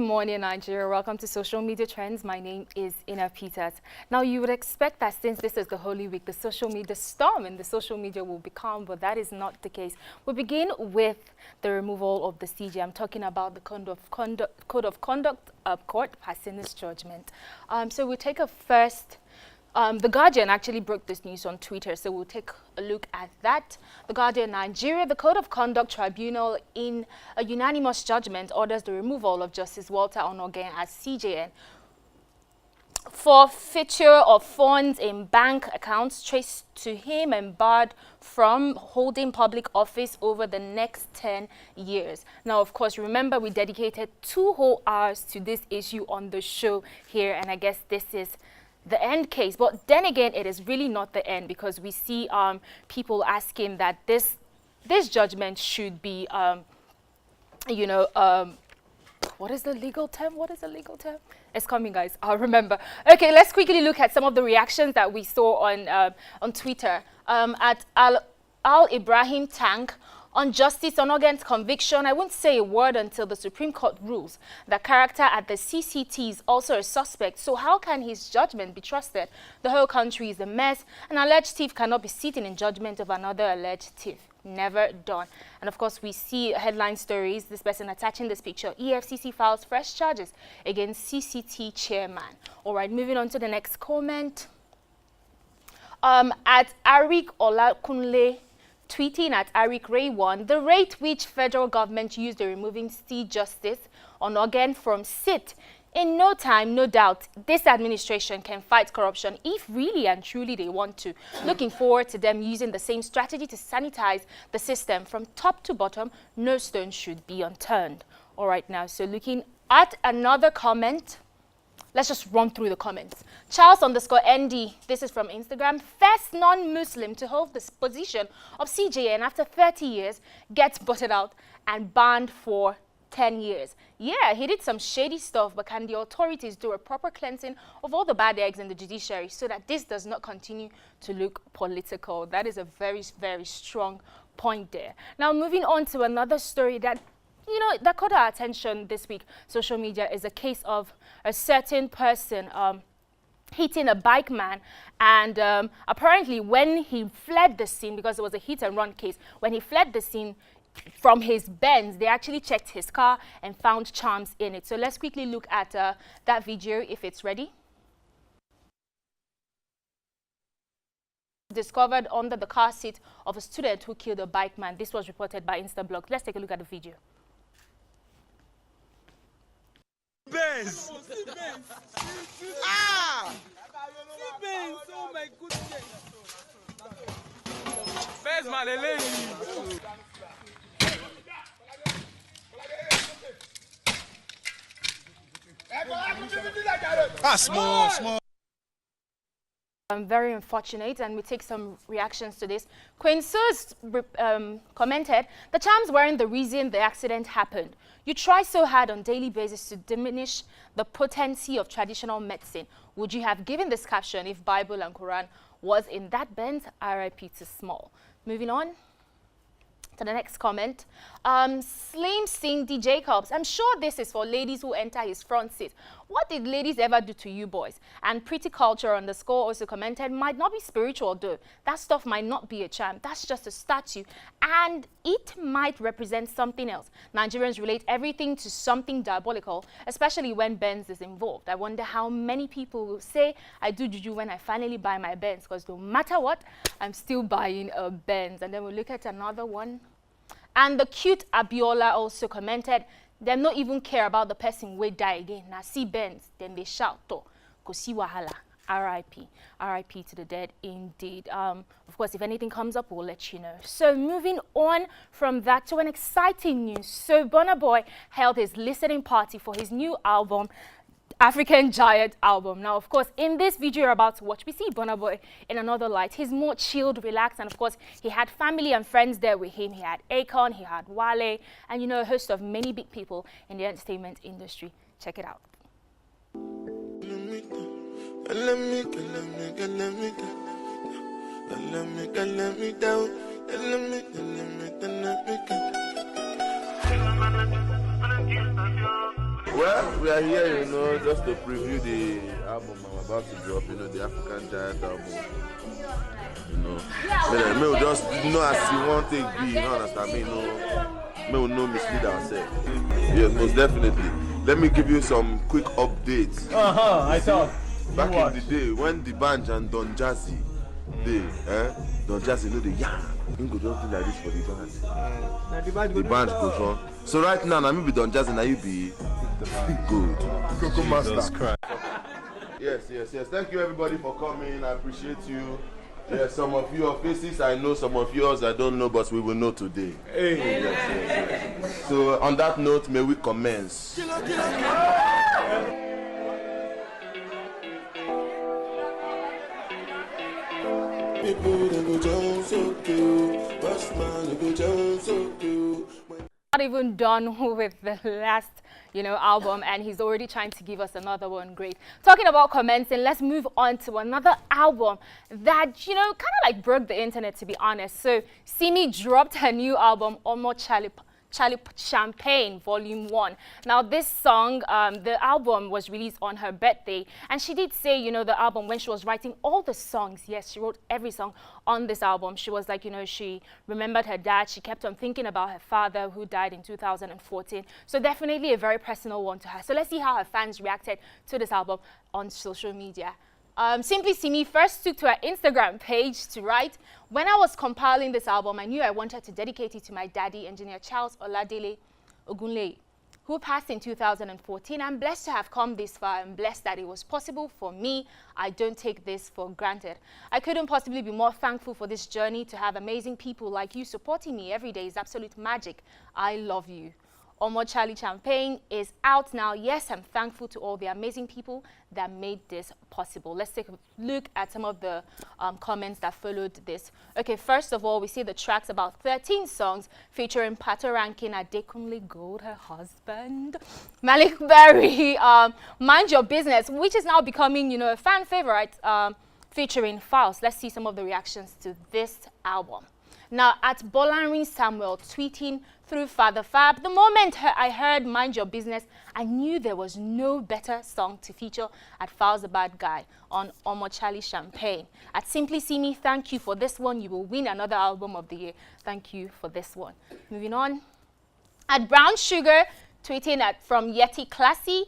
Good morning, Nigeria. Welcome to Social Media Trends. My name is Ina Peters. Now, you would expect that since this is the Holy Week, the social media storm in the social media will be calm, but that is not the case. We begin with the removal of the CJ. I'm talking about the Code of Conduct Court passing this judgment. So we'll take a first. The Guardian actually broke this news on Twitter, so we'll take a look at that. The Guardian, Nigeria, the Code of Conduct Tribunal in a unanimous judgment orders the removal of Justice Walter Onogen as CJN. Forfeiture of funds in bank accounts traced to him and barred from holding public office over the next 10 years. Now, of course, remember we dedicated 2 whole hours to this issue on the show here, and I guess this is the end case. But then again, it is really not the end, because we see people asking that this judgment should be what is the legal term? It's coming, guys. I'll remember. Okay, let's quickly look at some of the reactions that we saw on Twitter. At Al Ibrahim Tank, on Justice Onogen's conviction, I won't say a word until the Supreme Court rules. The character at the CCT is also a suspect, so how can his judgment be trusted? The whole country is a mess. An alleged thief cannot be sitting in judgment of another alleged thief. Never done. And of course, we see headline stories, this person attaching this picture. EFCC files fresh charges against CCT chairman. All right, moving on to the next comment. At Arik Olakunle, tweeting at Arik Ray1, the rate which federal government used in removing C Justice Onogen from SIT, in no time, no doubt, this administration can fight corruption if really and truly they want to. Looking forward to them using the same strategy to sanitize the system from top to bottom. No stone should be unturned. All right, now, so looking at another comment. Let's just run through the comments. Charles_ND, this is from Instagram. First non-Muslim to hold this position of CJN after 30 years gets butted out and banned for 10 years. Yeah, he did some shady stuff, but can the authorities do a proper cleansing of all the bad eggs in the judiciary so that this does not continue to look political? That is a very, very strong point there. Now, moving on to another story that that caught our attention this week. Social media is a case of a certain person hitting a bike man, and apparently when he fled the scene, because it was a hit and run case, when he fled the scene from his Benz, they actually checked his car and found charms in it. So let's quickly look at that video if it's ready. Discovered under the car seat of a student who killed a bike man. This was reported by Instablog. Let's take a look at the video. Benz! Ah! Benz! Oh my goodness! Benz, man, small. Very unfortunate, and we take some reactions to this. Queen Sus commented, the charms weren't the reason the accident happened. You try so hard on a daily basis to diminish the potency of traditional medicine. Would you have given this caption if Bible and Quran was in that Benz? RIP to small. Moving on to the next comment. Slim Cindy Jacobs, I'm sure this is for ladies who enter his front seat. What did ladies ever do to you boys? And Pretty Culture _ also commented, might not be spiritual though. That stuff might not be a charm. That's just a statue. And it might represent something else. Nigerians relate everything to something diabolical, especially when Benz is involved. I wonder how many people will say, I do juju when I finally buy my Benz, because no matter what, I'm still buying a Benz. And then we'll look at another one. And the cute Abiola also commented, they don't even care about the person who die again. Now see Benz, then they shout, to see wahala. RIP. RIP to the dead indeed. Of course, if anything comes up, we'll let you know. So moving on from that to an exciting news. So Burna Boy held his listening party for his new album, African Giant album. Now, of course, in this video you're about to watch, we see Burna Boy in another light. He's more chilled, relaxed, and of course, he had family and friends there with him. He had Akon, he had Wale, and a host of many big people in the entertainment industry. Check it out. Well, we are here, you know, just to preview the album I'm about to drop, you know, the African Giant album. You know, me will just know as you want to be, you know, understand me, no, me will know mislead ourselves. Yes, most definitely. Let me give you some quick updates. I thought. Back in the day, when the band and Don Jazzy, Don Jazzy know the yarn. He could just do like this for the band. The band goes on. So right now, I be Don Jazzy, now you be good. Coco Master. Yes. Thank you everybody for coming. I appreciate you. Yes, some of your faces I know, some of yours I don't know, but we will know today. Hey. Yes. So on that note, may we commence. Not even done with the last, album, and he's already trying to give us another one. Great. Talking about commencing, let's move on to another album that, kind of like broke the internet, to be honest. So, Simi dropped her new album, Omo Champagne Volume 1. Now this song, the album was released on her birthday, and she did say, the album, when she was writing all the songs, yes, she wrote every song on this album. She was like, she remembered her dad. She kept on thinking about her father who died in 2014. So definitely a very personal one to her. So let's see how her fans reacted to this album on social media. Simply Simi first took to her Instagram page to write, "When I was compiling this album, I knew I wanted to dedicate it to my daddy, Engineer Charles Oladele Ogunleye, who passed in 2014. I'm blessed to have come this far. I'm blessed that it was possible for me. I don't take this for granted. I couldn't possibly be more thankful for this journey. To have amazing people like you supporting me every day is absolute magic. I love you." Omo Champagne is out now. Yes, I'm thankful to all the amazing people that made this possible. Let's take a look at some of the comments that followed this. Okay, first of all, we see the tracks, about 13 songs featuring Pato Rankin, Adekunle Gold, her husband, Malik Berry, Mind Your Business, which is now becoming, a fan favorite, featuring Faust. Let's see some of the reactions to this album. Now, at Bolarin Samuel tweeting through Father Fab, the moment I heard Mind Your Business, I knew there was no better song to feature at Faust the Bad Guy on Omo Champagne. At Simply Simi, thank you for this one. You will win another album of the year. Thank you for this one. Moving on. At Brown Sugar, tweeting from Yeti Classy,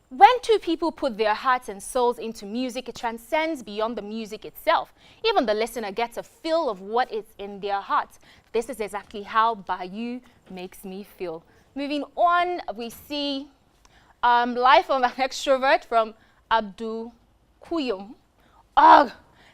when two people put their hearts and souls into music, it transcends beyond the music itself. Even the listener gets a feel of what is in their hearts. This is exactly how Bayou makes me feel. Moving on, we see Life of an Extrovert from Abdul Kuyum.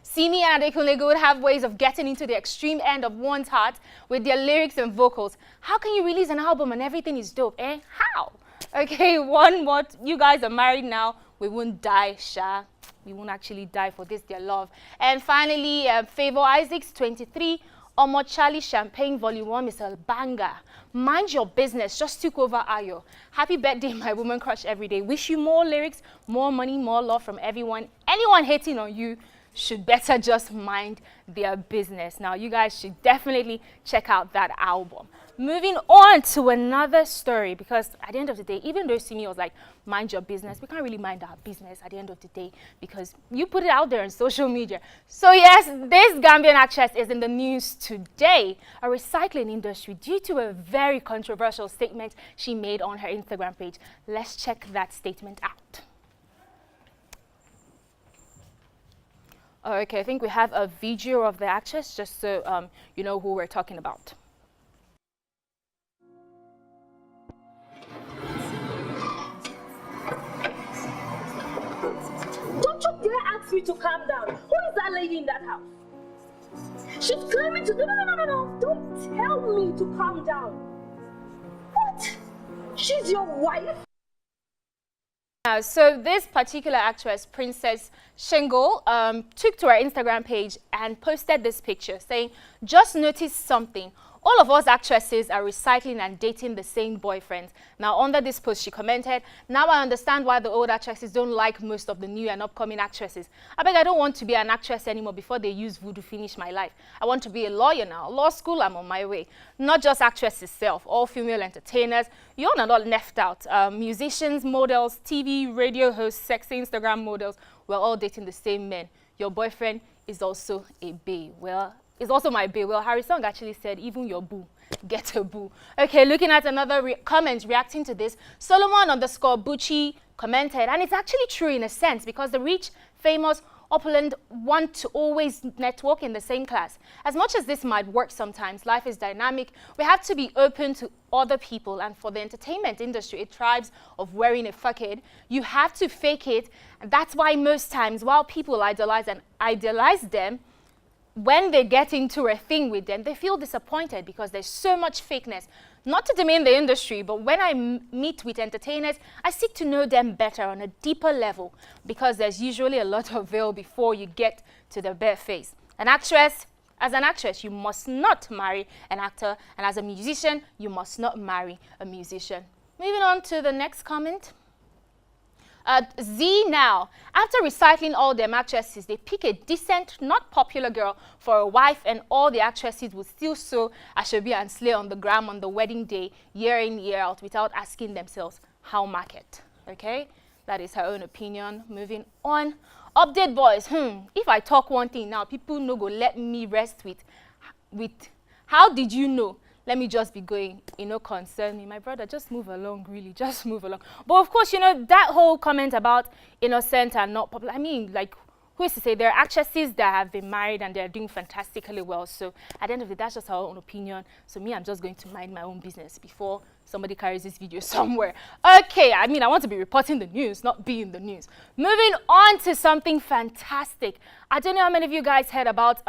Simi and Adekunle Gold have ways of getting into the extreme end of one's heart with their lyrics and vocals. How can you release an album and everything is dope, eh? How? Okay, one more. You guys are married now. We won't die, Sha. We won't actually die for this, their love. And finally, Favor Isaacs, 23. Omo Champagne Volume 1 is a banger. Mind Your Business just took over Ayo. Happy birthday, my woman crush every day. Wish you more lyrics, more money, more love from everyone. Anyone hating on you should better just mind their business. Now, you guys should definitely check out that album. Moving on to another story, because at the end of the day, even though Simi was like, mind your business, we can't really mind our business at the end of the day because you put it out there on social media. So yes, this Gambian actress is in the news today. A recycling industry due to a very controversial statement she made on her Instagram page. Let's check that statement out. Okay, I think we have a video of the actress just so you know who we're talking about. Don't you dare ask me to calm down. Who is that lady in that house? She's claiming to... No. Don't tell me to calm down. What? She's your wife? So this particular actress, Princess Shingle, took to her Instagram page and posted this picture saying, just noticed something. all of us actresses are recycling and dating the same boyfriends. Now, under this post, she commented, now I understand why the old actresses don't like most of the new and upcoming actresses. I beg, I don't want to be an actress anymore before they use voodoo to finish my life. I want to be a lawyer now. Law school, I'm on my way. Not just actresses itself, all female entertainers. You're not left out. Musicians, models, TV, radio hosts, sexy Instagram models, we're all dating the same men. Your boyfriend is also a bae. Well, it's also my bae. Well, Harry Song actually said, even your boo, get a boo. Okay, looking at another comment reacting to this, Solomon_Bucci commented, and it's actually true in a sense because the rich, famous, opulent want to always network in the same class. As much as this might work sometimes, life is dynamic. We have to be open to other people, and for the entertainment industry, it thrives of wearing a facade. You have to fake it, and that's why most times, while people idolize them, when they get into a thing with them, they feel disappointed because there's so much fakeness. Not to demean the industry, but when I meet with entertainers, I seek to know them better on a deeper level because there's usually a lot of veil before you get to the bare face. As an actress, you must not marry an actor, and as a musician, you must not marry a musician. Moving on to the next comment. Z now, after recycling all them actresses, they pick a decent, not popular girl for a wife, and all the actresses would still sew Ashobi and slay on the gram on the wedding day, year in, year out, without asking themselves how market. Okay, that is her own opinion. Moving on. Update boys, if I talk one thing now, people no go let me rest with how did you know? Let me just be going, concern me. My brother, just move along, really, just move along. But of course, that whole comment about innocent and not popular, I mean, like, who is to say there are actresses that have been married and they're doing fantastically well. So at the end of it, that's just our own opinion. So me, I'm just going to mind my own business before somebody carries this video somewhere. Okay, I mean, I want to be reporting the news, not be in the news. Moving on to something fantastic. I don't know how many of you guys heard about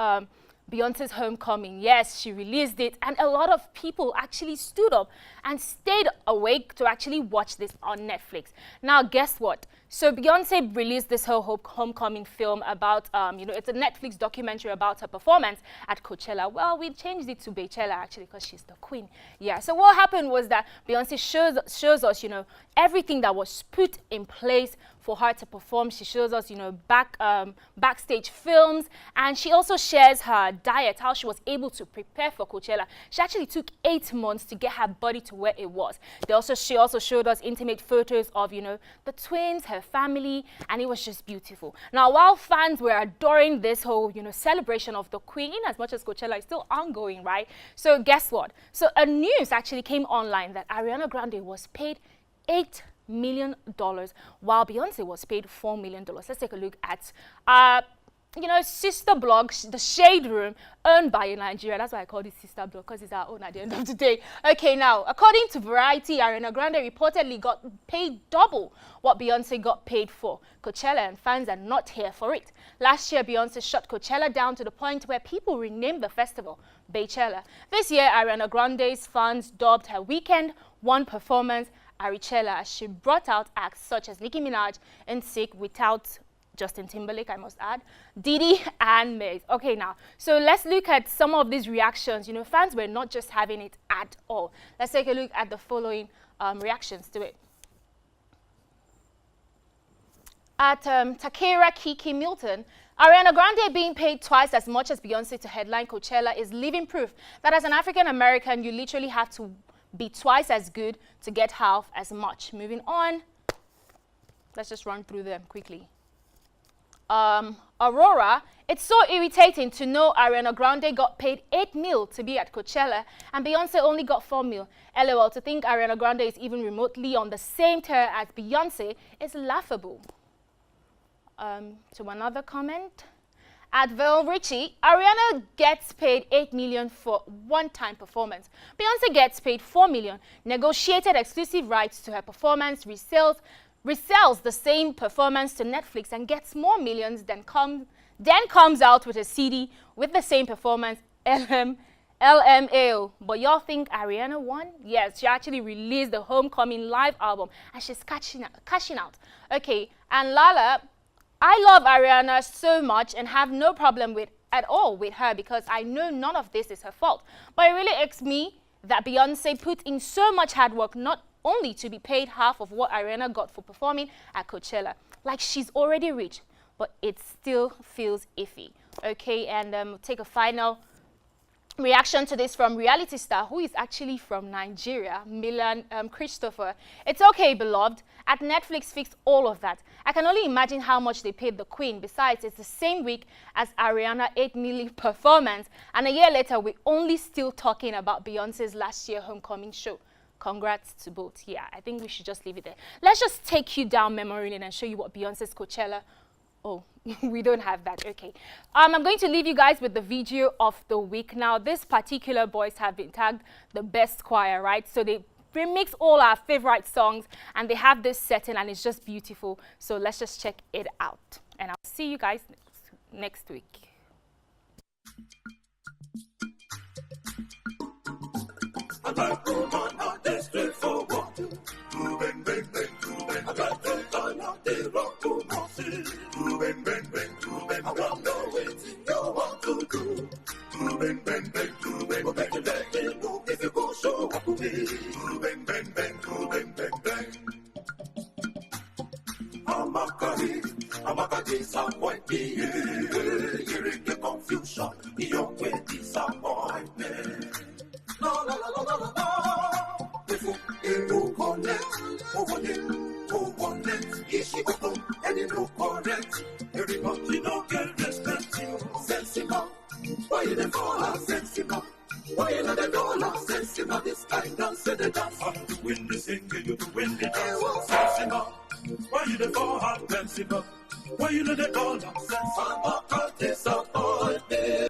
Beyonce's Homecoming. Yes, she released it, and a lot of people actually stood up and stayed awake to actually watch this on Netflix. Now, guess what? So Beyonce released this whole Homecoming film about, it's a Netflix documentary about her performance at Coachella. Well, we changed it to Beychella actually because she's the queen. Yeah, so what happened was that Beyonce shows us, everything that was put in place for her to perform. She shows us, backstage films, and she also shares her diet, how she was able to prepare for Coachella. She actually took 8 months to get her body to where it was. She also showed us intimate photos of, the twins, her family, and it was just beautiful. Now, while fans were adoring this whole, celebration of the queen, in as much as Coachella is still ongoing, right? So guess what? So a news actually came online that Ariana Grande was paid $8 million while Beyonce was paid $4 million. Let's take a look at sister blog, the Shade Room, owned by Nigeria. That's why I call it sister blog, because it's our own at the end of the day. Okay, now, according to Variety, Ariana Grande reportedly got paid double what Beyonce got paid for Coachella, and fans are not here for it. Last year, Beyonce shut Coachella down to the point where people renamed the festival Beychella. This year, Ariana Grande's fans dubbed her weekend one performance Arichella, as she brought out acts such as Nicki Minaj and Sick without Justin Timberlake, I must add, Diddy and Meg. Okay, now, so let's look at some of these reactions. Fans were not just having it at all. Let's take a look at the following reactions to it. At Takera Kiki Milton, Ariana Grande being paid twice as much as Beyonce to headline Coachella is living proof that as an African American, you literally have to be twice as good to get half as much. Moving on, let's just run through them quickly. Aurora, it's so irritating to know Ariana Grande got paid $8 million to be at Coachella and Beyonce only got $4 million. LOL, to think Ariana Grande is even remotely on the same tier as Beyonce is laughable. To another comment. At Vel Richie, Ariana gets paid $8 million for one-time performance. Beyonce gets paid $4 million. Negotiated exclusive rights to her performance, resells the same performance to Netflix and gets more millions, then comes out with a CD with the same performance, LMAO. But y'all think Ariana won? Yes, she actually released the Homecoming live album and she's cashing out. Okay, and Lala, I love Ariana so much and have no problem with at all with her because I know none of this is her fault. But it really irks me that Beyonce put in so much hard work not only to be paid half of what Ariana got for performing at Coachella. Like, she's already rich, but it still feels iffy. Okay, and take a final reaction to this from reality star who is actually from Nigeria, Milan Christopher. It's okay, beloved. At Netflix fixed all of that. I can only imagine how much they paid the queen. Besides, it's the same week as Ariana 8 million performance, and a year later we're only still talking about Beyonce's last year homecoming show. Congrats to both. Yeah, I think we should just leave it there. Let's just take you down memory lane and show you what Beyonce's Coachella. Oh, we don't have that. Okay. I'm going to leave you guys with the video of the week. Now, this particular boys have been tagged the best choir, right? So they remix all our favorite songs and they have this setting and it's just beautiful. So let's just check it out. And I'll see you guys next week. Confusion, your way disappointment. La la la la la la. If you connect, who connect, is she open and you no correct? Everybody no get respect you. Sensible, why you the dollar? Sensible, why you not the dollar? Sensible, this guy dance the dance. I'm to win the single, you to win the dance. Sensible, why you the dollar? Sensible, why you not the dollar? Sensible, disappointed.